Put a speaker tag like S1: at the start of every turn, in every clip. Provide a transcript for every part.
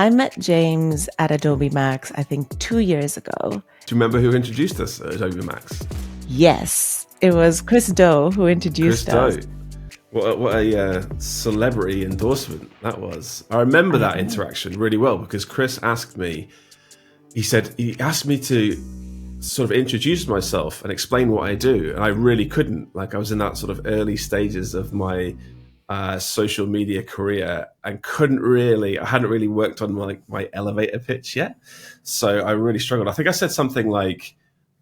S1: I met James at Adobe Max, I think 2 years ago.
S2: Do you remember who introduced us at Adobe Max?
S1: Yes, it was Chris Doe who introduced us.
S2: Chris Doe. What a celebrity endorsement that was. I remember that interaction really well because Chris asked me, he asked me to sort of introduce myself and explain what I do. And I really couldn't. Like I was in that sort of early stages of my social media career and I hadn't really worked on my elevator pitch yet. So I really struggled. I think I said something like,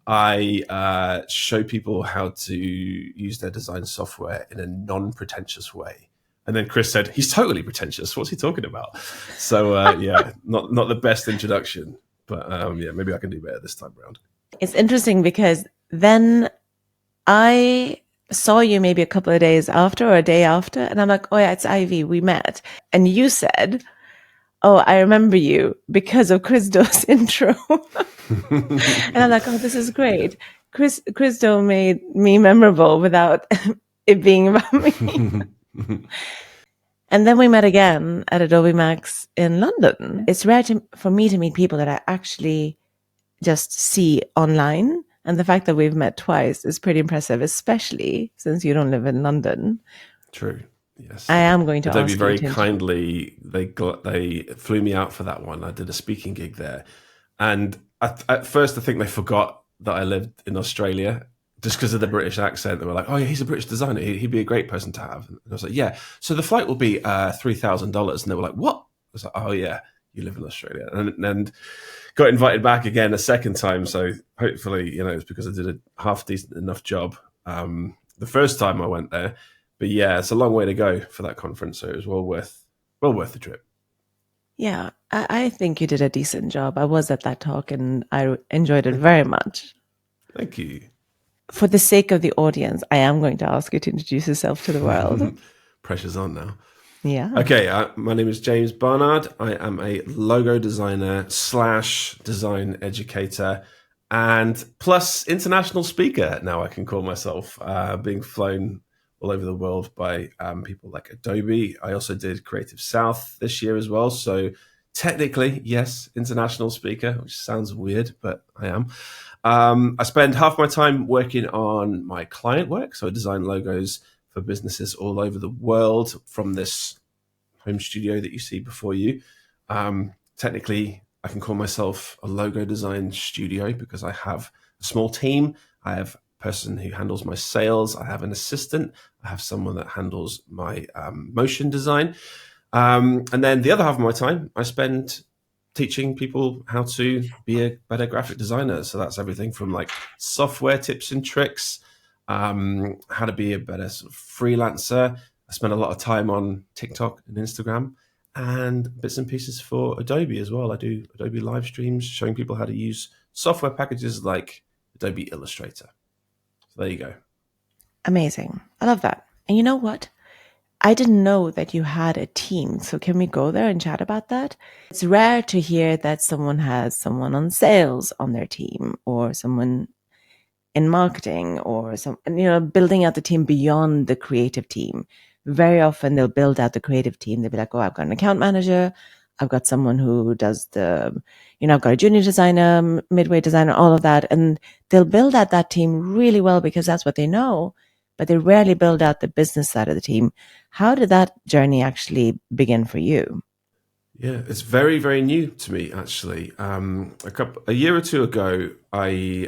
S2: I show people how to use their design software in a non-pretentious way. And then Chris said, he's totally pretentious. What's he talking about? So not the best introduction, but maybe I can do better this time around.
S1: It's interesting because then I saw you maybe a couple of days after or a day after, and I'm like, oh yeah, it's Ivy, we met. And you said, oh, I remember you because of Chris Doe's intro. And I'm like, oh, this is great. Chris Doe made me memorable without it being about me. And then we met again at Adobe Max in London. It's rare for me to meet people that I actually just see online. And the fact that we've met twice is pretty impressive, especially since you don't live in London.
S2: True. Yes.
S1: I am going to ask
S2: Adobe
S1: you
S2: very kindly, they flew me out for that one. I did a speaking gig there. And at first, I think they forgot that I lived in Australia just because of the British accent. They were like, oh, yeah, he's a British designer. He'd be a great person to have. And I was like, yeah. So the flight will be $3,000. And they were like, what? I was like, oh, yeah, you live in Australia. And got invited back again a second time. So hopefully, it's because I did a half decent enough job the first time I went there. But yeah, it's a long way to go for that conference. So it was well worth the trip.
S1: Yeah, I think you did a decent job. I was at that talk and I enjoyed it very much.
S2: Thank you.
S1: For the sake of the audience, I am going to ask you to introduce yourself to the world.
S2: Pressure's on now.
S1: Yeah.
S2: Okay, my name is James Barnard. I am a logo designer / design educator and plus international speaker. Now I can call myself, being flown all over the world by people like Adobe. I also did Creative South this year as well. So technically, yes, international speaker, which sounds weird, but I am. I spend half my time working on my client work. So I design logos for businesses all over the world from this home studio that you see before you. Technically, I can call myself a logo design studio because I have a small team. I have person who handles my sales. I have an assistant. I have someone that handles my motion design. And then the other half of my time, I spend teaching people how to be a better graphic designer. So that's everything from like software tips and tricks, how to be a better sort of freelancer. I spend a lot of time on TikTok and Instagram and bits and pieces for Adobe as well. I do Adobe live streams showing people how to use software packages like Adobe Illustrator. So there you go.
S1: Amazing. I love that. And you know what? I didn't know that you had a team. So can we go there and chat about that? It's rare to hear that someone has someone on sales on their team or someone in marketing or building out the team beyond the creative team. Very often they'll build out the creative team. They'll be like, oh, I've got an account manager. I've got someone who does I've got a junior designer, midway designer, all of that. And they'll build out that team really well because that's what they know, but they rarely build out the business side of the team. How did that journey actually begin for you?
S2: Yeah, it's very, very new to me, actually. A year or two ago, I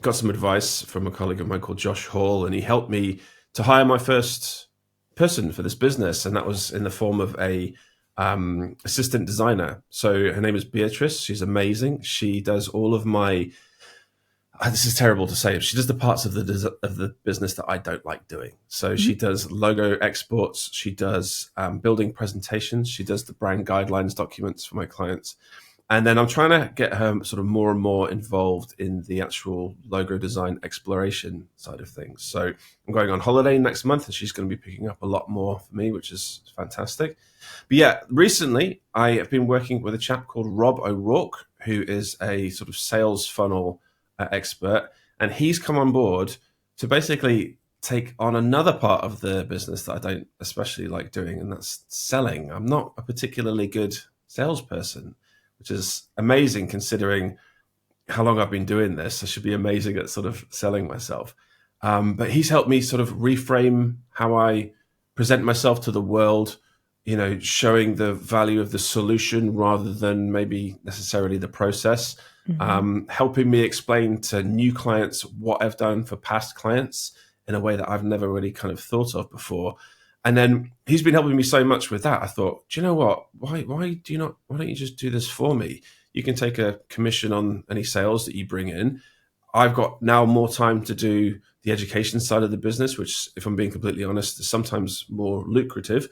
S2: got some advice from a colleague of mine called Josh Hall, and he helped me to hire my first person for this business. And that was in the form of a assistant designer. So her name is Beatrice. She's amazing. She does all of my, this is terrible to say, she does the parts of the business that I don't like doing. So she does logo exports. She does building presentations. She does the brand guidelines documents for my clients. And then I'm trying to get her sort of more and more involved in the actual logo design exploration side of things. So I'm going on holiday next month and she's going to be picking up a lot more for me, which is fantastic. But yeah, recently I have been working with a chap called Rob O'Rourke, who is a sort of sales funnel expert. And he's come on board to basically take on another part of the business that I don't especially like doing, and that's selling. I'm not a particularly good salesperson, which is amazing considering how long I've been doing this. I should be amazing at sort of selling myself. But he's helped me sort of reframe how I present myself to the world, showing the value of the solution rather than maybe necessarily the process, helping me explain to new clients what I've done for past clients in a way that I've never really kind of thought of before. And then he's been helping me so much with that. I thought, do you know what? Why don't you just do this for me? You can take a commission on any sales that you bring in. I've got now more time to do the education side of the business, which, if I'm being completely honest, is sometimes more lucrative.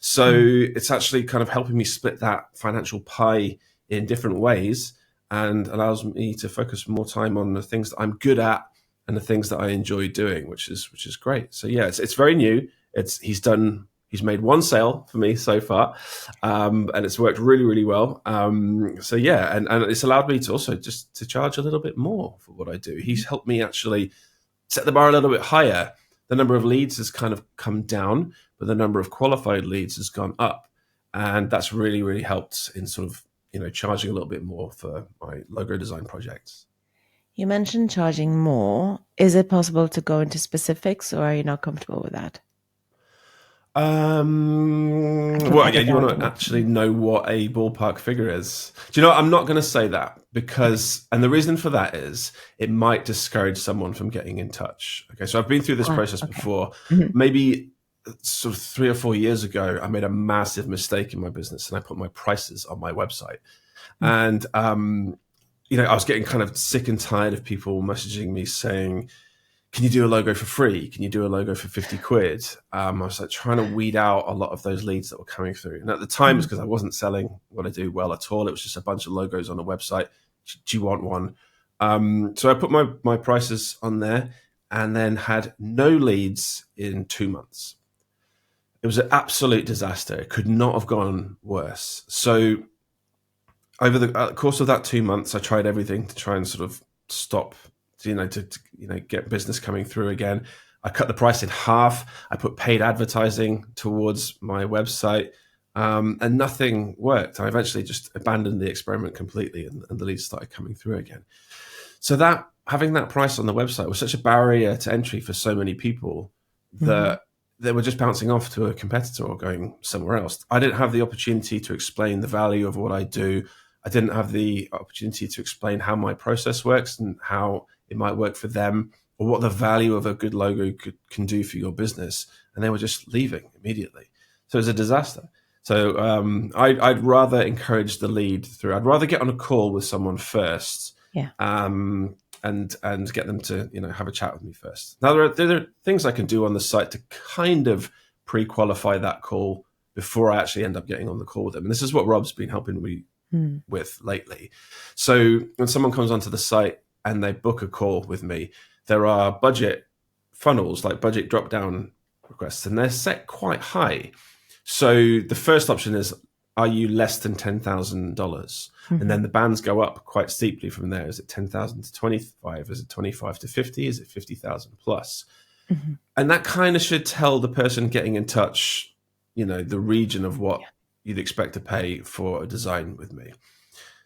S2: So it's actually kind of helping me split that financial pie in different ways and allows me to focus more time on the things that I'm good at and the things that I enjoy doing, which is great. So yeah, it's very new. He's made one sale for me so far, and it's worked really, really well. So yeah, and it's allowed me to also just to charge a little bit more for what I do. He's helped me actually set the bar a little bit higher. The number of leads has kind of come down, but the number of qualified leads has gone up. And that's really, really helped in sort of, charging a little bit more for my logo design projects.
S1: You mentioned charging more. Is it possible to go into specifics, or are you not comfortable with that?
S2: Well, yeah, you want to actually know what a ballpark figure is. Do you know what? I'm not going to say that because, and the reason for that is it might discourage someone from getting in touch. Okay, so I've been through this process before. Maybe sort of 3 or 4 years ago, I made a massive mistake in my business and I put my prices on my website. And, I was getting kind of sick and tired of people messaging me saying, can you do a logo for free? Can you do a logo for 50 quid? I was like trying to weed out a lot of those leads that were coming through. And at the time, it's because I wasn't selling what I do well at all. It was just a bunch of logos on a website. Do you want one? So I put my prices on there and then had no leads in 2 months. It was an absolute disaster. It could not have gone worse. So over the course of that 2 months, I tried everything to try and sort of stop to get business coming through again. I cut the price in half. I put paid advertising towards my website, and nothing worked. I eventually just abandoned the experiment completely, and the leads started coming through again. So that having that price on the website was such a barrier to entry for so many people that they were just bouncing off to a competitor or going somewhere else. I didn't have the opportunity to explain the value of what I do. I didn't have the opportunity to explain how my process works and how it might work for them, or what the value of a good logo can do for your business. And they were just leaving immediately. So it was a disaster. So I'd rather encourage the lead through. I'd rather get on a call with someone first, and get them to have a chat with me first. Now there are things I can do on the site to kind of pre-qualify that call before I actually end up getting on the call with them. And this is what Rob's been helping me with lately. So when someone comes onto the site and they book a call with me, there are budget funnels, like budget drop-down requests, and they're set quite high. So the first option is, are you less than $10,000? And then the bands go up quite steeply from there. Is it 10,000 to 25? Is it 25 to 50? Is it 50,000 plus? And that kind of should tell the person getting in touch, the region of what you'd expect to pay for a design with me.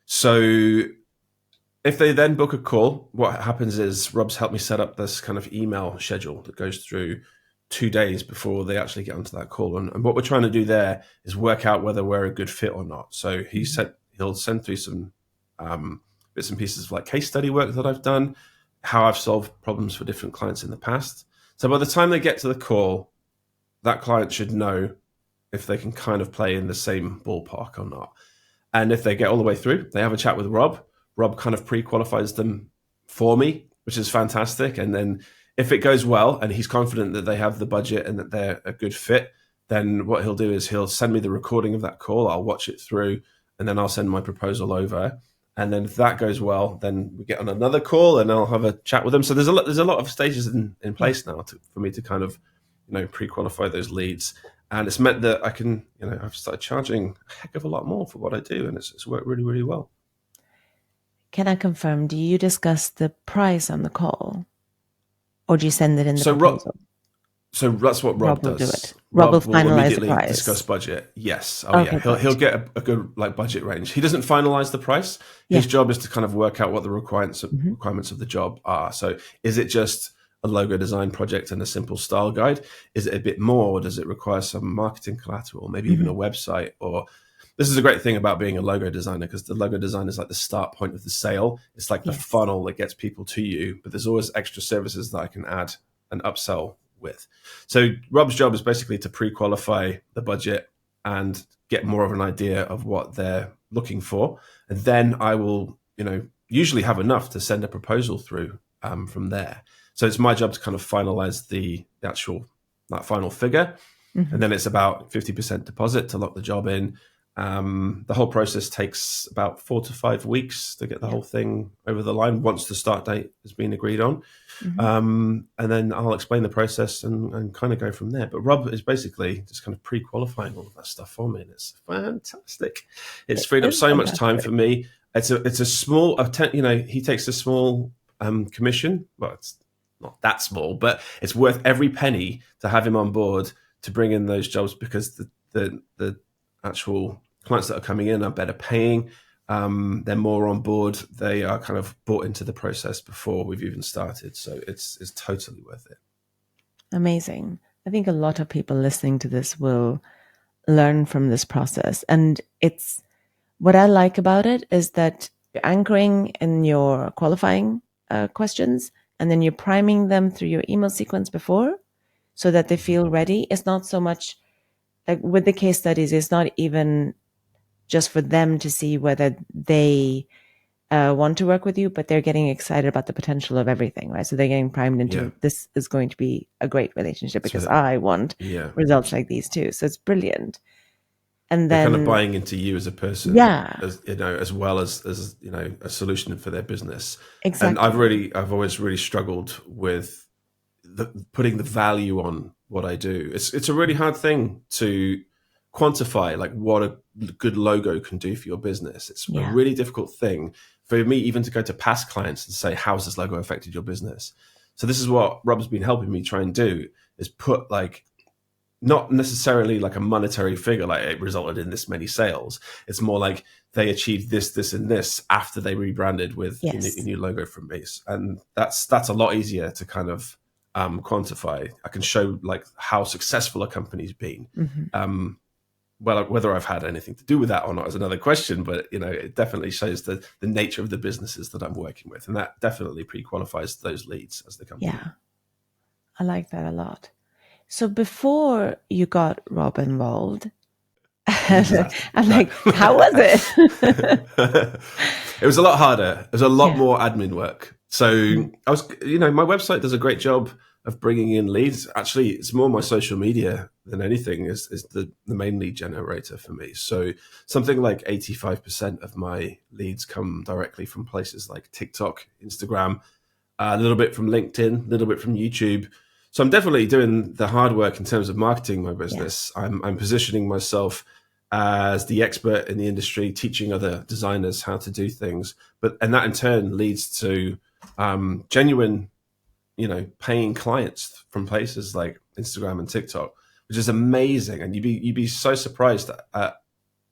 S2: So if they then book a call, what happens is Rob's helped me set up this kind of email schedule that goes through 2 days before they actually get onto that call. And what we're trying to do there is work out whether we're a good fit or not. So he'll send through some bits and pieces of like case study work that I've done, how I've solved problems for different clients in the past. So by the time they get to the call, that client should know if they can kind of play in the same ballpark or not. And if they get all the way through, they have a chat with Rob. Rob kind of pre-qualifies them for me, which is fantastic. And then if it goes well and he's confident that they have the budget and that they're a good fit, then what he'll do is he'll send me the recording of that call. I'll watch it through and then I'll send my proposal over. And then if that goes well, then we get on another call and I'll have a chat with them. So there's a lot of stages in place now for me to kind of, pre-qualify those leads. And it's meant that I can, I've started charging a heck of a lot more for what I do. And it's worked really, really well.
S1: Can I confirm, do you discuss the price on the call? Or do you send it in the proposal?
S2: So that's what Rob
S1: Rob will do
S2: does.
S1: it. Rob will
S2: Rob will
S1: finalize the
S2: immediately
S1: price.
S2: discuss budget. Yes. Oh yeah.
S1: Okay,
S2: He'll
S1: great.
S2: get a good like budget range. He doesn't finalize the price. His
S1: Yeah.
S2: job is to kind of work out what the
S1: Hmm.
S2: requirements of the job are. So is it just a logo design project and a simple style guide? Is it a bit more? Does it require some marketing collateral, maybe even a
S1: Hmm.
S2: website? Or this is a great thing about being a logo designer, because the logo design is like the start point of the sale. It's like the
S1: Yes.
S2: funnel that gets people to you, but there's always extra services that I can add and upsell with. So Rob's job is basically to pre-qualify the budget and get more of an idea of what they're looking for. And then I will, usually have enough to send a proposal through from there. So it's my job to kind of finalize the actual that final figure.
S1: Hmm.
S2: And then it's about 50% deposit to lock the job in. The whole process takes about 4 to 5 weeks to get the
S1: Yeah.
S2: whole thing over the line once the start date has been agreed on.
S1: Hmm.
S2: And then I'll explain the process and kind of go from there. But Rob is basically just kind of pre-qualifying all of that stuff for me, and it's fantastic. It's
S1: It
S2: freed up
S1: is
S2: so much time for
S1: fantastic.
S2: me. It's a small, he takes a small commission. Well, it's not that small, but it's worth every penny to have him on board to bring in those jobs, because the actual clients that are coming in are better paying. They're more on board. They are kind of bought into the process before we've even started. So it's totally worth it.
S1: Amazing. I think a lot of people listening to this will learn from this process. And it's what I like about it is that you're anchoring in your qualifying questions, and then you're priming them through your email sequence before so that they feel ready. It's not so much like with the case studies, it's not even just for them to see whether they want to work with you, but they're getting excited about the potential of everything, right? So they're getting primed
S2: Yeah.
S1: into this is going to be a great relationship because
S2: So,
S1: I want
S2: yeah.
S1: results like these too. So it's brilliant. And
S2: They're kind of
S1: then,
S2: buying into you as a person,
S1: yeah,
S2: as well as a solution for their business. And
S1: exactly.
S2: I've always really struggled with putting the value on what I do. It's a really hard thing to quantify, like what a good logo can do for your business. It's a
S1: Yeah.
S2: really difficult thing for me even to go to past clients and say, how has this logo affected your business? So this is what Rob's been helping me try and do, is put like, not necessarily like a monetary figure, like it resulted in this many sales. It's more like they achieved this, and this after they rebranded with a
S1: Yes.
S2: new logo from me. And that's a lot easier to kind of quantify. I can show like how successful a company's been.
S1: Hmm.
S2: Well, whether I've had anything to do with that or not is another question, but it definitely shows the nature of the businesses that I'm working with, and that definitely pre-qualifies those leads as they come through.
S1: Yeah. I like that a lot. So before you got Rob involved,
S2: Exactly.
S1: I'm like, how was it?
S2: It was a lot harder. It was a lot
S1: Yeah.
S2: more admin work. So I was, my website does a great job of bringing in leads. Actually, it's more my social media than anything is the main lead generator for me. So something like 85% of my leads come directly from places like TikTok, Instagram, a little bit from LinkedIn, a little bit from YouTube. So I'm definitely doing the hard work in terms of marketing my
S1: Yeah.
S2: business. I'm positioning myself as the expert in the industry, teaching other designers how to do things. And that in turn leads to genuine, paying clients from places like Instagram and TikTok, which is amazing. And you'd be so surprised at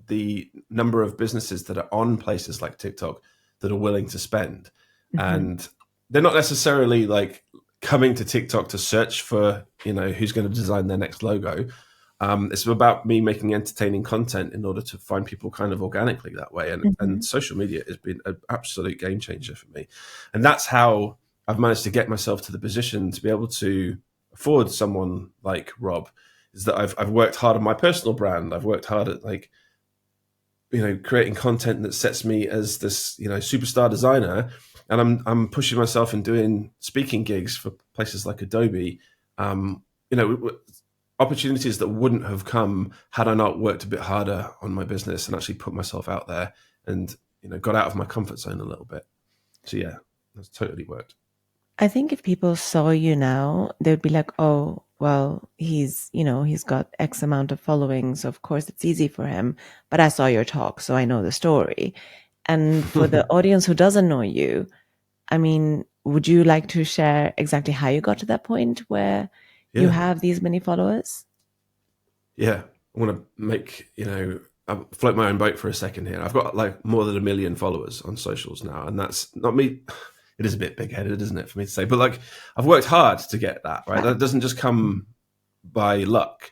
S2: the number of businesses that are on places like TikTok that are willing to spend.
S1: Hmm.
S2: And they're not necessarily like coming to TikTok to search for, who's going to design their next logo. It's about me making entertaining content in order to find people kind of organically that way. And
S1: Hmm.
S2: social media has been an absolute game changer for me. And that's how I've managed to get myself to the position to be able to afford someone like Rob, is that I've worked hard on my personal brand. I've worked hard at like, creating content that sets me as this, superstar designer. And I'm pushing myself and doing speaking gigs for places like Adobe. You know, opportunities that wouldn't have come had I not worked a bit harder on my business and actually put myself out there and, got out of my comfort zone a little bit. So yeah, that's totally worked.
S1: I think if people saw you now, they'd be like, oh, well, he's got X amount of following. So of course it's easy for him. But I saw your talk, so I know the story. And for the audience who doesn't know you, I mean, would you like to share exactly how you got to that point where You
S2: Yeah.
S1: have these many followers?
S2: Yeah. I want to make, float my own boat for a second here. I've got like more than 1 million followers on socials now, and that's not me. It is a bit big-headed, isn't it, for me to say? But like, I've worked hard to get that, right?
S1: Wow.
S2: That doesn't just come by luck.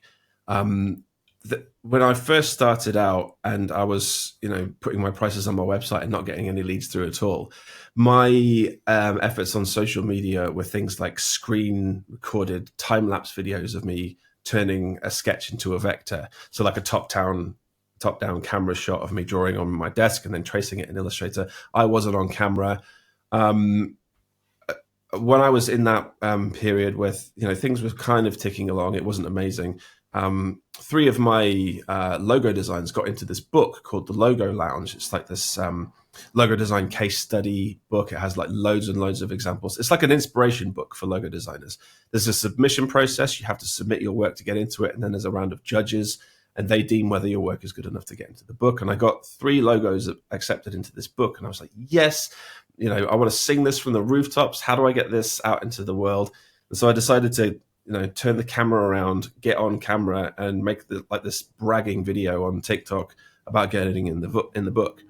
S2: When I first started out and I was, putting my prices on my website and not getting any leads through at all, my efforts on social media were things like screen recorded time-lapse videos of me turning a sketch into a vector. So like a top-down camera shot of me drawing on my desk and then tracing it in Illustrator. I wasn't on camera. When I was in that period with, things were kind of ticking along, it wasn't amazing. 3 of my logo designs got into this book called The Logo Lounge. It's like this logo design case study book. It has like loads and loads of examples. It's like an inspiration book for logo designers. There's a submission process. You have to submit your work to get into it. And then there's a round of judges and they deem whether your work is good enough to get into the book. And I got 3 logos accepted into this book. And I was like, yes, I want to sing this from the rooftops. How do I get this out into the world? And so I decided to, turn the camera around, get on camera and make this bragging video on TikTok about getting in the book.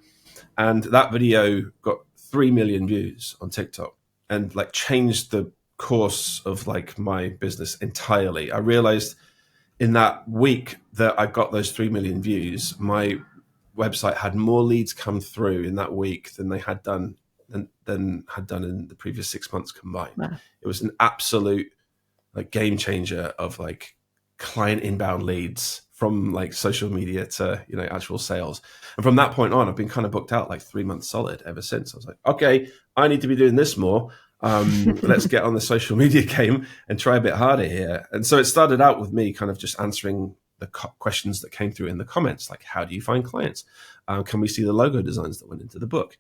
S2: And that video got 3 million views on TikTok and like changed the course of like my business entirely. I realized in that week that I got those 3 million views, my website had more leads come through in that week than they had done than had done in the previous 6 months combined.
S1: Wow.
S2: It was an absolute like game changer of like client inbound leads from like social media to actual sales. And from that point on, I've been kind of booked out like 3 months solid ever since. I was like, okay, I need to be doing this more. Let's get on the social media game and try a bit harder here. And so it started out with me kind of just answering the questions that came through in the comments, like how do you find clients? Can we see the logo designs that went into the book?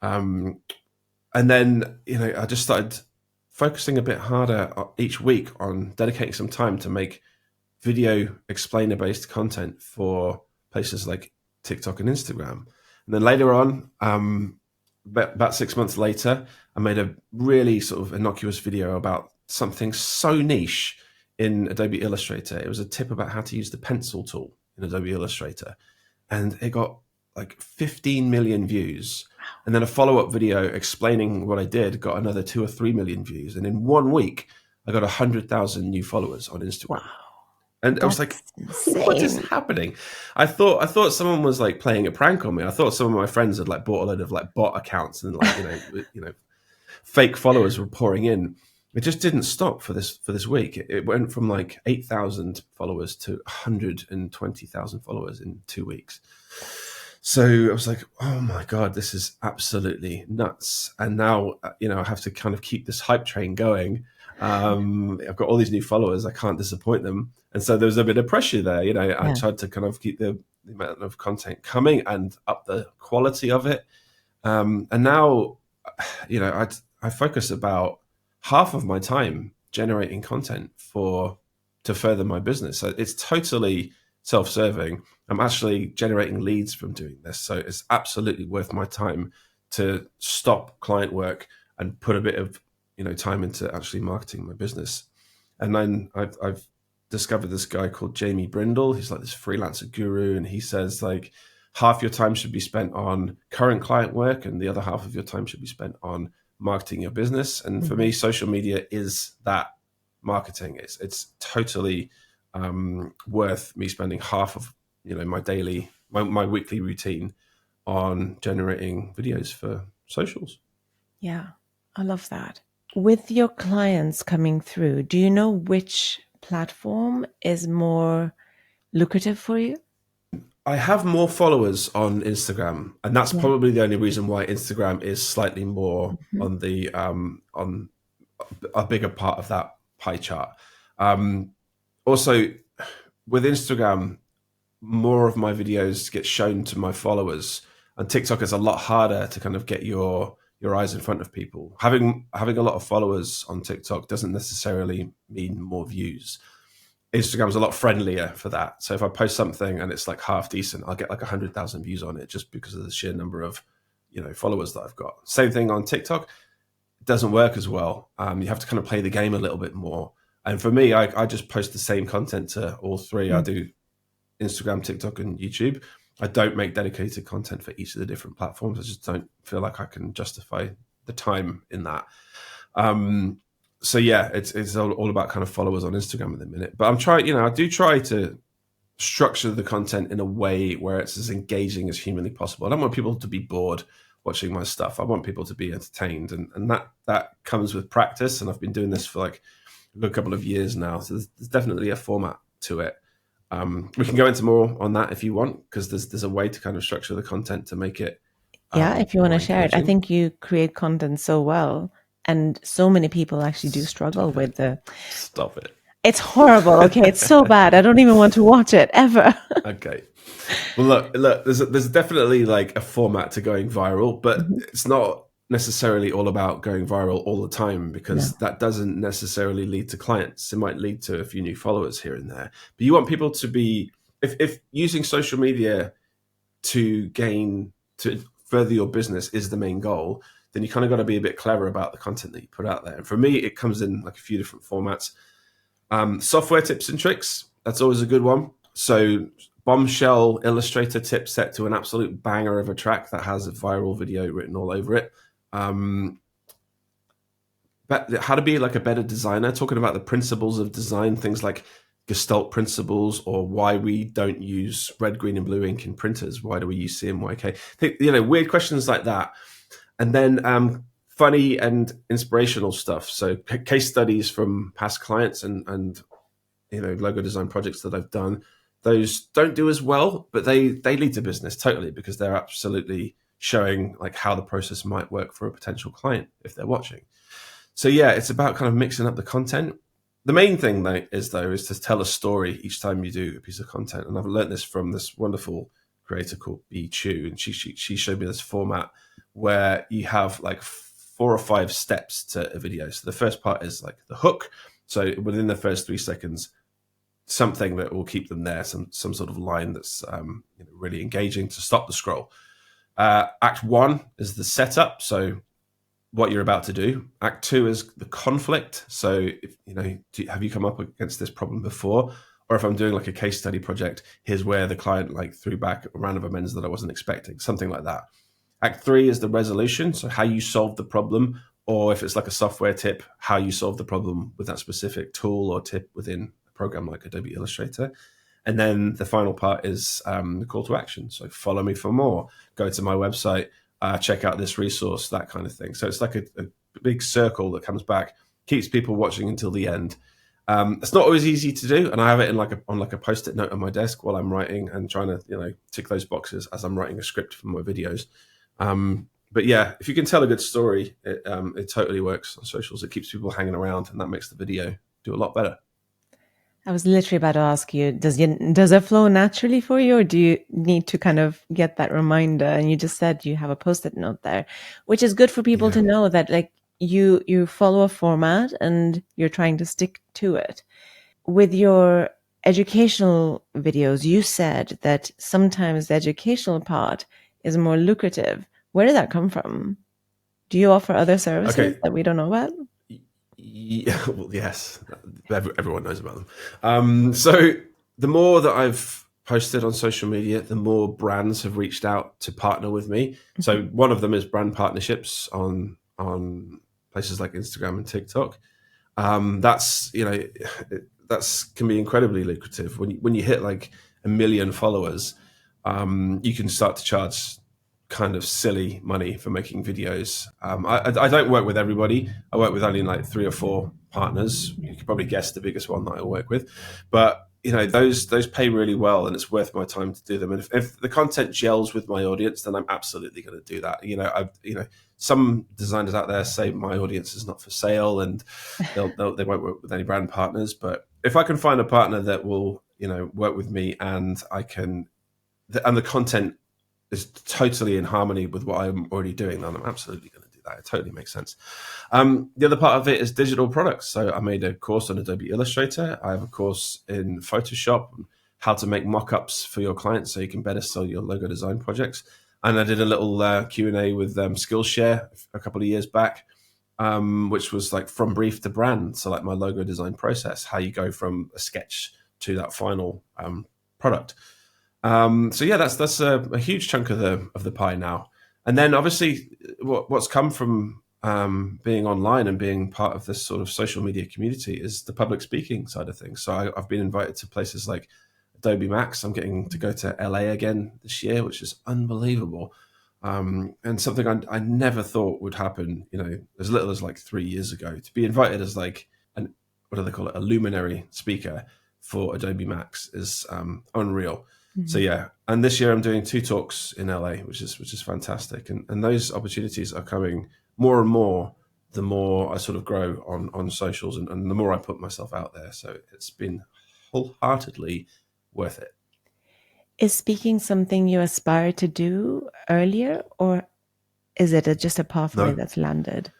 S2: And then I just started focusing a bit harder each week on dedicating some time to make video explainer based content for places like TikTok and Instagram. And then later on, about 6 months later, I made a really sort of innocuous video about something so niche in Adobe Illustrator. It was a tip about how to use the pencil tool in Adobe Illustrator. And it got like 15 million views. And then a follow-up video explaining what I did got another 2 or 3 million views. And in 1 week, I got 100,000 new followers on Instagram.
S1: Wow.
S2: And I was like,
S1: insane.
S2: what is happening? I thought someone was like playing a prank on me. I thought some of my friends had like bought a load of like bot accounts and like, fake followers were pouring in. It just didn't stop for this week. It went from like 8,000 followers to 120,000 followers in 2 weeks. So I was like, oh my God, this is absolutely nuts. And now, I have to kind of keep this hype train going. I've got all these new followers. I can't disappoint them. And so there was a bit of pressure there. I tried to kind of keep the amount of content coming and up the quality of it. And now, I focus about half of my time generating content to further my business. So it's totally self-serving. I'm actually generating leads from doing this. So it's absolutely worth my time to stop client work and put a bit of, time into actually marketing my business. And then I've discovered this guy called Jamie Brindle. He's like this freelancer guru. And he says like half your time should be spent on current client work and the other half of your time should be spent on marketing your business. And for me, social media is that marketing. It's totally worth me spending half of my weekly routine on generating videos for socials.
S1: Yeah, I love that. With your clients coming through, do you know which platform is more lucrative for you?
S2: I have more followers on Instagram, and that's probably the only reason why Instagram is slightly more on the on a bigger part of that pie chart. Also, with Instagram, more of my videos get shown to my followers, and TikTok is a lot harder to kind of get your eyes in front of people. Having a lot of followers on TikTok doesn't necessarily mean more views. Instagram's a lot friendlier for that. So if I post something and it's like half decent, I'll get like 100,000 views on it just because of the sheer number of followers that I've got. Same thing on TikTok. It doesn't work as well. You have to kind of play the game a little bit more. And for me, I just post the same content to all three. I do Instagram, TikTok, and YouTube. I don't make dedicated content for each of the different platforms. I just don't feel like I can justify the time in that. So yeah, it's all about kind of followers on Instagram at the minute. But I'm trying, I do try to structure the content in a way where it's as engaging as humanly possible. I don't want people to be bored watching my stuff. I want people to be entertained, and that comes with practice. And I've been doing this for like a couple of years now, so there's definitely a format to it. We can go into more on that if you want, because there's a way to kind of structure the content to make it.
S1: Yeah, if you want to
S2: more
S1: share it. I
S2: engaging.
S1: think you create content so well, and so many people actually do struggle with the.
S2: Stop it.
S1: It's horrible. Okay, it's so bad. I don't even want to watch it ever.
S2: Okay. Well, look. There's definitely like a format to going viral, but it's not necessarily all about going viral all the time, because that doesn't necessarily lead to clients. It might lead to a few new followers here and there. But you want people to be, if using social media to further your business is the main goal, then you kind of got to be a bit clever about the content that you put out there. And for me, it comes in like a few different formats. Software tips and tricks, that's always a good one. So bombshell Illustrator tip set to an absolute banger of a track that has a viral video written all over it. But how to be like a better designer, talking about the principles of design, things like Gestalt principles, or why we don't use red, green, and blue ink in printers. Why do we use CMYK? Weird questions like that. And then funny and inspirational stuff. So case studies from past clients and logo design projects that I've done. Those don't do as well, but they lead to business totally, because they're absolutely showing like how the process might work for a potential client if they're watching. So yeah, it's about kind of mixing up the content. The main thing is to tell a story each time you do a piece of content. And I've learned this from this wonderful creator called B Chu, and she showed me this format where you have like 4 or 5 steps to a video. So the first part is like the hook. So within the first 3 seconds, something that will keep them there, some sort of line that's really engaging to stop the scroll. Act 1 is the setup, so what you're about to do. Act 2 is the conflict. So have you come up against this problem before? Or if I'm doing like a case study project, here's where the client like threw back a round of amends that I wasn't expecting, something like that. Act 3 is the resolution, so how you solve the problem, or if it's like a software tip, how you solve the problem with that specific tool or tip within a program like Adobe Illustrator. And then the final part is the call to action. So follow me for more, go to my website, check out this resource, that kind of thing. So it's like a big circle that comes back, keeps people watching until the end. It's not always easy to do, and I have it on a post-it note on my desk while I'm writing and trying to tick those boxes as I'm writing a script for my videos. But yeah, if you can tell a good story, it totally works on socials. It keeps people hanging around, and that makes the video do a lot better.
S1: I was literally about to ask you, does it flow naturally for you, or do you need to kind of get that reminder? And you just said you have a post-it note there, which is good for people to know that like you follow a format and you're trying to stick to it. With your educational videos, you said that sometimes the educational part is more lucrative. Where did that come from? Do you offer other services that we don't know about?
S2: Yeah, well, yes, everyone knows about them. So the more that I've posted on social media, the more brands have reached out to partner with me. Mm-hmm. So one of them is brand partnerships on places like Instagram and TikTok. That's can be incredibly lucrative when you hit like 1 million followers. You can start to charge kind of silly money for making videos. I don't work with everybody. I work with only like 3 or 4 partners. You could probably guess the biggest one that I work with, but those pay really well, and it's worth my time to do them. And if the content gels with my audience, then I'm absolutely going to do that. Some designers out there say my audience is not for sale, and they won't work with any brand partners. But if I can find a partner that will work with me, and the content is totally in harmony with what I'm already doing, then I'm absolutely going to do that. It totally makes sense. The other part of it is digital products. So I made a course on Adobe Illustrator. I have a course in Photoshop, how to make mock-ups for your clients so you can better sell your logo design projects. And I did a little Q&A with Skillshare a couple of years back. which was like from brief to brand. So like my logo design process, how you go from a sketch to that final product. So yeah, that's a huge chunk of the pie now. And then obviously what's come from being online and being part of this sort of social media community is the public speaking side of things. So I've been invited to places like Adobe Max. I'm getting to go to LA again this year, which is unbelievable. And something I never thought would happen, as little as like 3 years ago, to be invited as like what do they call it? A luminary speaker for Adobe Max is unreal. Mm-hmm. So yeah, and this year I'm doing 2 talks in LA, which is fantastic. And those opportunities are coming more and more the more I sort of grow on socials and the more I put myself out there. So it's been wholeheartedly worth it.
S1: Is speaking something you aspire to do earlier, or is it just a pathway that's landed?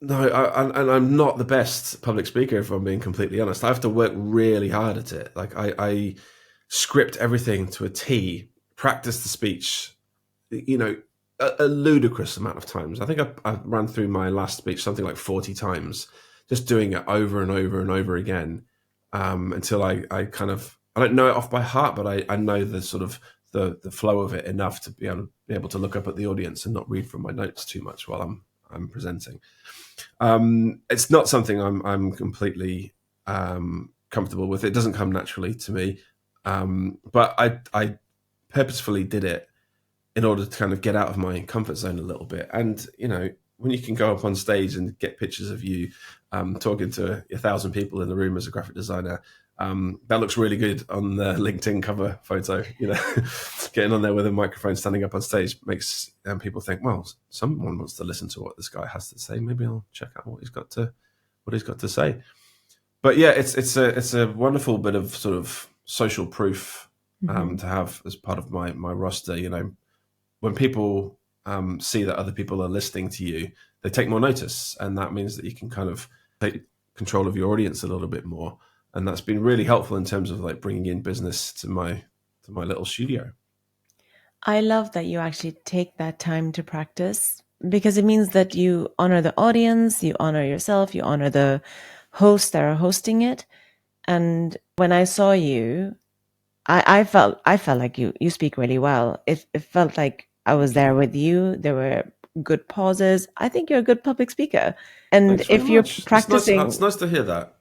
S2: No, and I'm not the best public speaker, if I'm being completely honest. I have to work really hard at it. Like I script everything to a T, practice the speech, a ludicrous amount of times. I think I ran through my last speech something like 40 times, just doing it over and over and over again, until I don't know it off by heart, but I know the sort of the flow of it enough to be able to look up at the audience and not read from my notes too much while I'm presenting. It's not something I'm completely comfortable with. It doesn't come naturally to me, but I purposefully did it in order to kind of get out of my comfort zone a little bit. And when you can go up on stage and get pictures of you talking to 1,000 people in the room as a graphic designer, that looks really good on the LinkedIn cover photo. Getting on there with a microphone, standing up on stage makes people think, well, someone wants to listen to what this guy has to say. Maybe I'll check out what he's got to say. But yeah, it's a wonderful bit of sort of social proof to have as part of my roster. When people see that other people are listening to you, they take more notice, and that means that you can kind of take control of your audience a little bit more. And that's been really helpful in terms of like bringing in business to my little studio.
S1: I love that you actually take that time to practice, because it means that you honor the audience, you honor yourself, you honor the hosts that are hosting it. And when I saw you, I felt like you speak really well. It felt like I was there with you. There were good pauses. I think you're a good public speaker. And if you're practicing,
S2: it's nice to hear that.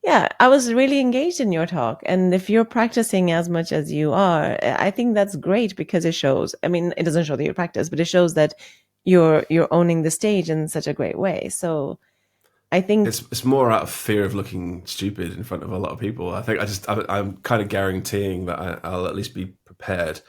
S1: Yeah, I was really engaged in your talk. And if you're practicing as much as you are, I think that's great, because it shows. I mean, it doesn't show that you practice, but it shows that you're owning the stage in such a great way. So I think
S2: it's more out of fear of looking stupid in front of a lot of people. I think I'm kind of guaranteeing that I'll at least be prepared.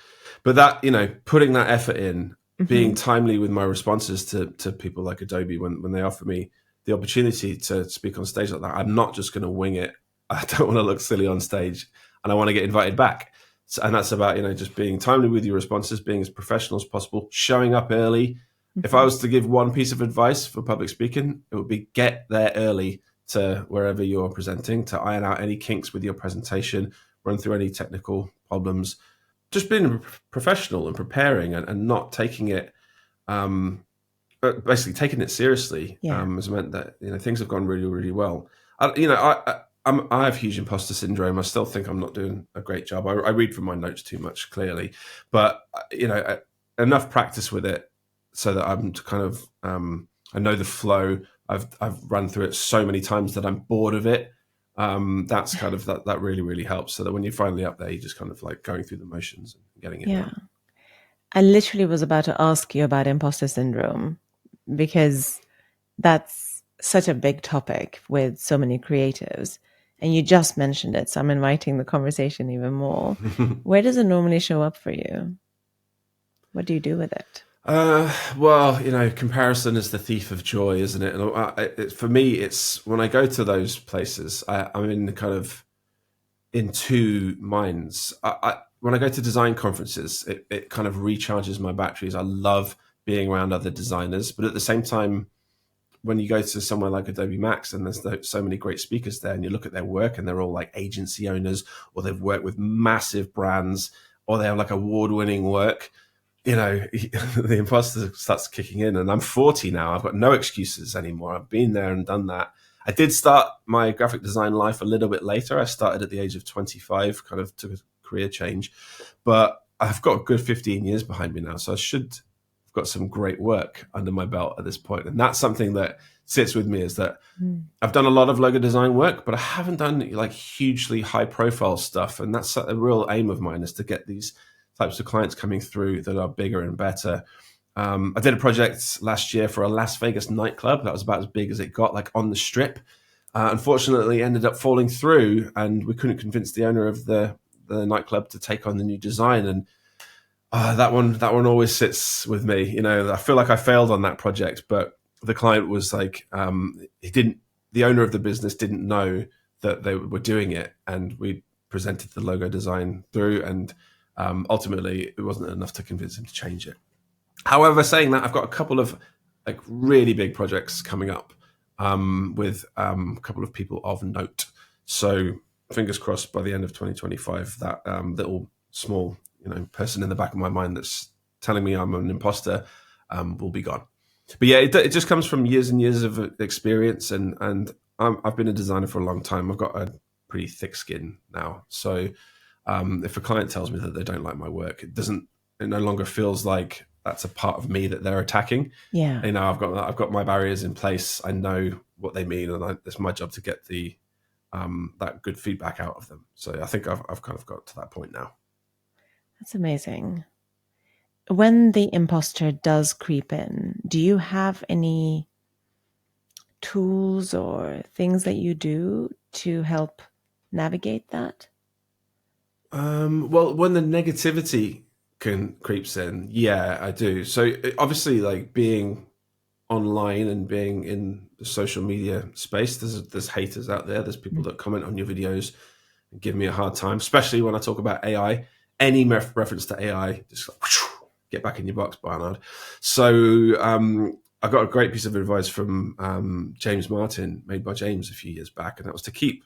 S2: But that, putting that effort in, being timely with my responses to people like Adobe when they offer me the opportunity to speak on stage like that, I'm not just going to wing it. I don't want to look silly on stage, and I want to get invited back. So, and that's about, just being timely with your responses, being as professional as possible, showing up early. If I was to give one piece of advice for public speaking, it would be get there early to wherever you're presenting, to iron out any kinks with your presentation, run through any technical problems. Just being professional and preparing and not taking it, but basically taking it seriously has meant that things have gone really, really well. I have huge imposter syndrome. I still think I'm not doing a great job. I read from my notes too much, clearly, but enough practice with it so that I'm kind of I know the flow. I've run through it so many times that I'm bored of it. That's kind of that really, really helps. So that when you're finally up there, you're just kind of like going through the motions and getting it done.
S1: I literally was about to ask you about imposter syndrome, because that's such a big topic with so many creatives, and you just mentioned it, so I'm inviting the conversation even more. Where does it normally show up for you? What do you do with it?
S2: Well, comparison is the thief of joy, isn't it? And for me, it's when I go to those places, I'm in kind of in two minds. When I go to design conferences, it kind of recharges my batteries. I love being around other designers, but at the same time, when you go to somewhere like Adobe Max and there's so many great speakers there, and you look at their work and they're all like agency owners, or they've worked with massive brands, or they have like award-winning work, the imposter starts kicking in, and I'm 40 now. I've got no excuses anymore. I've been there and done that. I did start my graphic design life a little bit later. I started at the age of 25, kind of took a career change, but I've got a good 15 years behind me now. So I should have got some great work under my belt at this point. And that's something that sits with me, is that I've done a lot of logo design work, but I haven't done like hugely high profile stuff. And that's a real aim of mine, is to get these types of clients coming through that are bigger and better. I did a project last year for a Las Vegas nightclub that was about as big as it got, like on the strip. Unfortunately, ended up falling through, and we couldn't convince the owner of the nightclub to take on the new design. And that one always sits with me. I feel like I failed on that project, but the client was like, the owner of the business didn't know that they were doing it, and we presented the logo design through, and ultimately it wasn't enough to convince him to change it. However, saying that, I've got a couple of like really big projects coming up with a couple of people of note. So fingers crossed by the end of 2025, that little small person in the back of my mind that's telling me I'm an imposter will be gone. But yeah, it just comes from years and years of experience, and I've been a designer for a long time. I've got a pretty thick skin now, so if a client tells me that they don't like my work, it no longer feels like that's a part of me that they're attacking.
S1: Yeah.
S2: I've got my barriers in place. I know what they mean, and it's my job to get the that good feedback out of them. So I think I've kind of got to that point now.
S1: That's amazing. When the imposter does creep in, do you have any tools or things that you do to help navigate that?
S2: Well, when the negativity creeps in, yeah, I do. So obviously, like being online and being in the social media space, there's haters out there. There's people that comment on your videos and give me a hard time, especially when I talk about AI. Any reference to AI, just like, get back in your box, Barnard. So I got a great piece of advice from James Martin, made by James a few years back, and that was to keep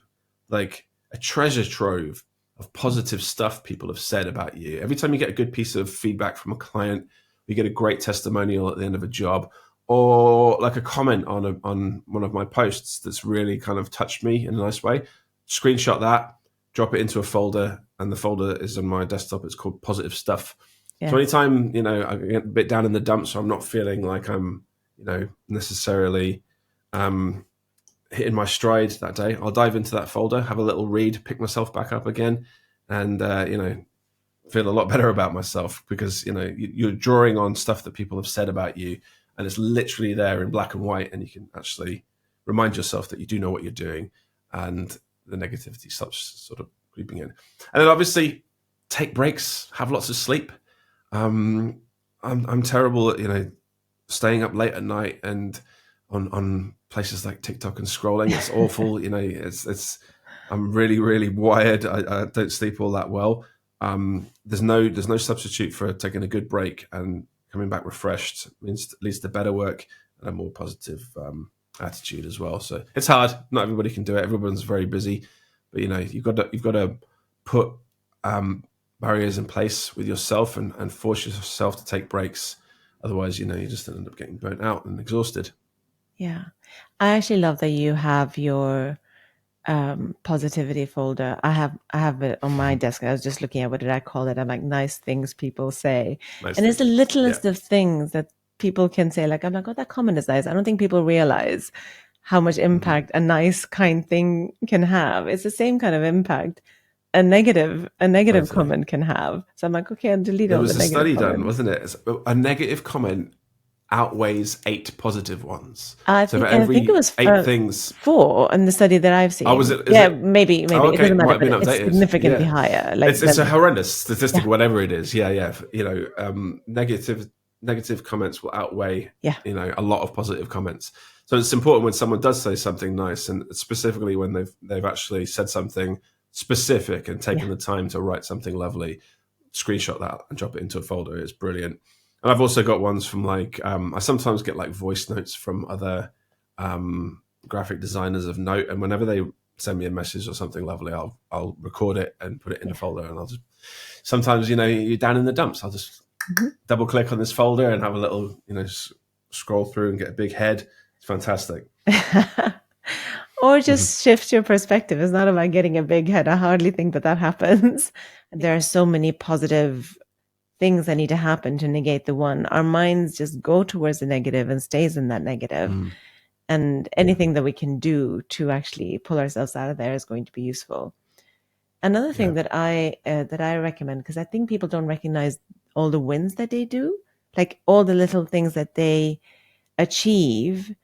S2: like a treasure trove of positive stuff people have said about you. Every time you get a good piece of feedback from a client, you get a great testimonial at the end of a job, or like a comment on one of my posts that's really kind of touched me in a nice way, screenshot that, drop it into a folder, and the folder is on my desktop. It's called Positive Stuff. Yeah. So anytime, I get a bit down in the dumps, so I'm not feeling like I'm, necessarily hitting my stride that day, I'll dive into that folder, have a little read, pick myself back up again, and feel a lot better about myself, because you're drawing on stuff that people have said about you, and it's literally there in black and white, and you can actually remind yourself that you do know what you're doing, and the negativity stops sort of creeping in. And then obviously take breaks, have lots of sleep. I'm terrible at staying up late at night and on places like TikTok and scrolling. It's awful. It's I'm really, really wired. I don't sleep all that well. There's no substitute for taking a good break and coming back refreshed. It leads to better work and a more positive attitude as well. So it's hard. Not everybody can do it. Everyone's very busy, but you've got to put barriers in place with yourself and force yourself to take breaks. Otherwise, you just end up getting burnt out and exhausted.
S1: Yeah. I actually love that you have your positivity folder. I have it on my desk. I was just looking at, what did I call it? I'm like, nice things people say. And it's the littlest of things that people can say. Like, I'm like, oh, that comment is nice. I don't think people realize how much impact a nice, kind thing can have. It's the same kind of impact a negative comment can have. So I'm like, okay, I'll delete all the negative comments.
S2: There was a study done, wasn't it? A negative comment outweighs 8 positive ones.
S1: I think it was
S2: 8 things.
S1: 4 in the study that I've seen. Maybe.
S2: Oh, okay.
S1: It doesn't matter,
S2: but
S1: it's significantly higher. Like
S2: it's a horrendous statistic, whatever it is. Negative comments will outweigh a lot of positive comments. So it's important when someone does say something nice, and specifically when they've actually said something specific and taken the time to write something lovely, screenshot that and drop it into a folder. It's brilliant. And I've also got ones from I sometimes get like voice notes from other graphic designers of note, and whenever they send me a message or something lovely, I'll record it and put it in a folder, and I'll just, sometimes you're down in the dumps, I'll just double click on this folder and have a little, scroll through and get a big head. It's fantastic.
S1: Or just shift your perspective. It's not about getting a big head. I hardly think that happens. There are so many positive things that need to happen to negate the one. Our minds just go towards the negative and stays in that negative. And anything that we can do to actually pull ourselves out of there is going to be useful. Another thing that I recommend, because I think people don't recognize all the wins that they do, like all the little things that they achieve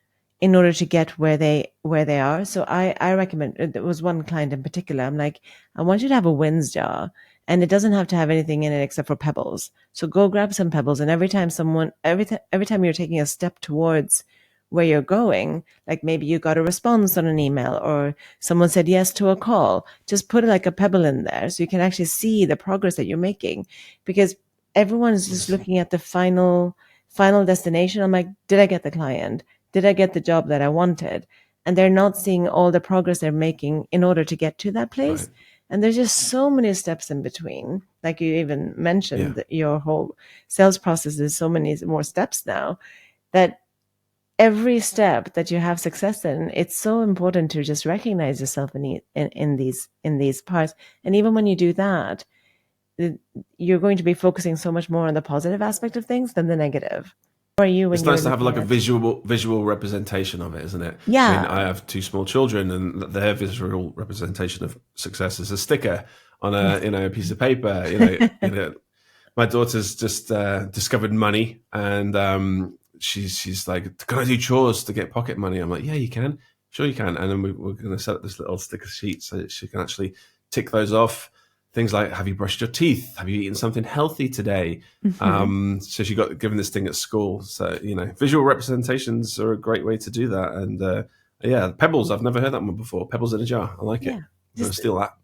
S1: in order to get where they are. So I recommend, there was one client in particular, I'm like, I want you to have a wins jar, and it doesn't have to have anything in it except for pebbles. So go grab some pebbles, and every time you're taking a step towards where you're going, like maybe you got a response on an email or someone said yes to a call, just put like a pebble in there so you can actually see the progress that you're making, because everyone is just looking at the final destination. I'm like, did I get the client? Did I get the job that I wanted? And they're not seeing all the progress they're making in order to get to that place. Right. And there's just so many steps in between. Like you even mentioned, that your whole sales process is so many more steps now, that every step that you have success in, it's so important to just recognize yourself in these parts. And even when you do that, you're going to be focusing so much more on the positive aspect of things than the negative. Or you?
S2: It's nice to have like a visual representation of it, isn't it?
S1: Yeah.
S2: I mean, I have 2 small children, and their visual representation of success is a sticker on a piece of paper. My daughter's just discovered money, and she's like, "Can I do chores to get pocket money?" I'm like, "Yeah, you can. Sure, you can." And then we're going to set up this little sticker sheet so that she can actually tick those off. Things like, have you brushed your teeth? Have you eaten something healthy today? So she got given this thing at school. So, visual representations are a great way to do that. And pebbles, I've never heard that one before. Pebbles in a jar. I like it. I'm going to steal that.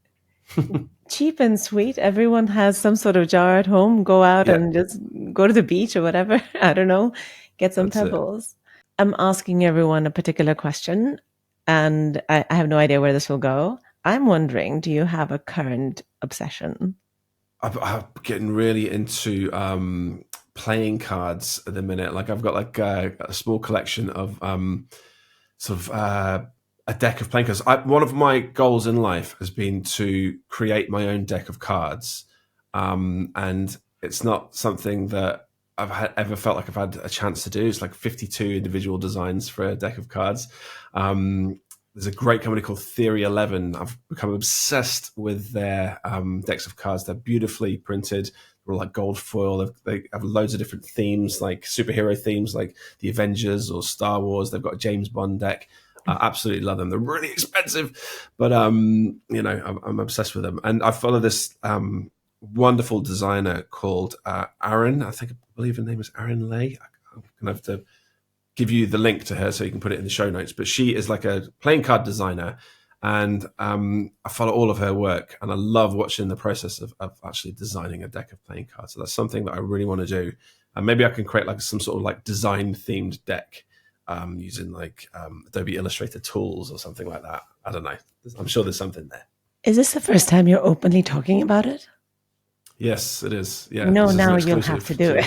S1: Cheap and sweet. Everyone has some sort of jar at home. Go out and just go to the beach or whatever. I don't know. Get some pebbles. I'm asking everyone a particular question, and I have no idea where this will go. I'm wondering, do you have a current obsession?
S2: I'm getting really into playing cards at the minute. Like I've got like a small collection of a deck of playing cards. One of my goals in life has been to create my own deck of cards, and it's not something that I've ever felt like I've had a chance to do. It's like 52 individual designs for a deck of cards. There's a great company called Theory 11. I've become obsessed with their decks of cards. They're beautifully printed. They're all like gold foil. They have loads of different themes, like superhero themes, like the Avengers or Star Wars. They've got a James Bond deck. I absolutely love them. They're really expensive, but I'm obsessed with them. And I follow this wonderful designer called Aaron. I believe her name is Aaron Lay. I'm gonna have to give you the link to her so you can put it in the show notes. But she is like a playing card designer, and I follow all of her work, and I love watching the process of actually designing a deck of playing cards. So that's something that I really want to do. And maybe I can create like some sort of like design themed deck using like Adobe Illustrator tools or something like that. I don't know. I'm sure there's something there.
S1: Is this the first time you're openly talking about it?
S2: Yes, it is. Yeah.
S1: No, now you'll have to do it.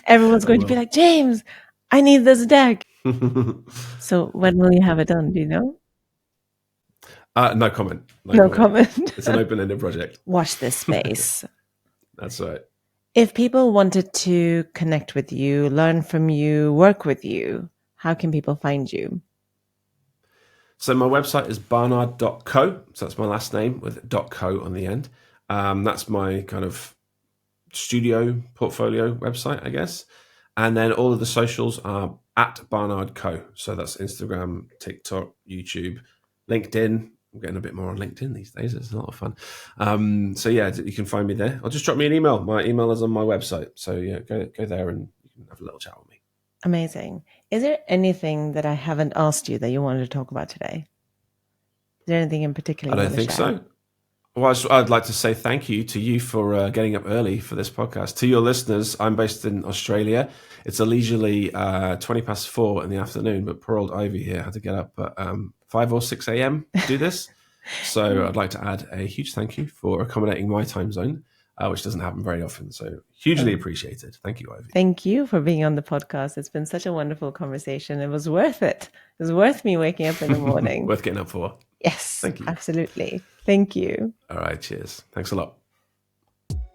S1: Everyone's going to be like, James, I need this deck. So when will you have it done? Do you know?
S2: No comment.
S1: No comment.
S2: It's an open-ended project.
S1: Watch this space.
S2: That's right.
S1: If people wanted to connect with you, learn from you, work with you, how can people find you?
S2: So my website is barnard.co. So that's my last name with .co on the end. That's my kind of studio portfolio website, I guess. And then all of the socials are at Barnard Co. So that's Instagram, TikTok, YouTube, LinkedIn. I'm getting a bit more on LinkedIn these days. It's a lot of fun. So yeah, you can find me there. Or just drop me an email. My email is on my website. So yeah, go there and you can have a little chat with me.
S1: Amazing. Is there anything that I haven't asked you that you wanted to talk about today? Is there anything in particular?
S2: I don't think so. Well, I'd like to say thank you to you for getting up early for this podcast. To your listeners, I'm based in Australia. It's a leisurely 4:20 in the afternoon, but poor old Ivy here had to get up at 5 or 6 a.m. to do this. So I'd like to add a huge thank you for accommodating my time zone. which doesn't happen very often. So hugely appreciated. Thank you, Ivy.
S1: Thank you for being on the podcast. It's been such a wonderful conversation. It was worth it. It was worth me waking up in the morning.
S2: Worth getting up for.
S1: Yes,
S2: Thank you.
S1: Absolutely. Thank you.
S2: All right, cheers. Thanks a lot.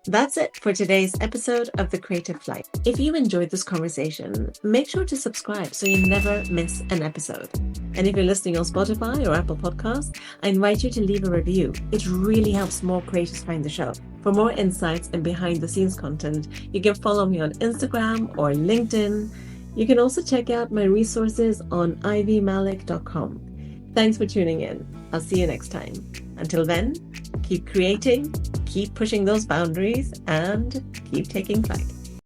S1: That's it for today's episode of The Creative Flight. If you enjoyed this conversation, make sure to subscribe so you never miss an episode. And if you're listening on Spotify or Apple Podcasts, I invite you to leave a review. It really helps more creators find the show. For more insights and behind the scenes content, you can follow me on Instagram or LinkedIn. You can also check out my resources on ivymalik.com. Thanks for tuning in. I'll see you next time. Until then, keep creating, keep pushing those boundaries, and keep taking flight.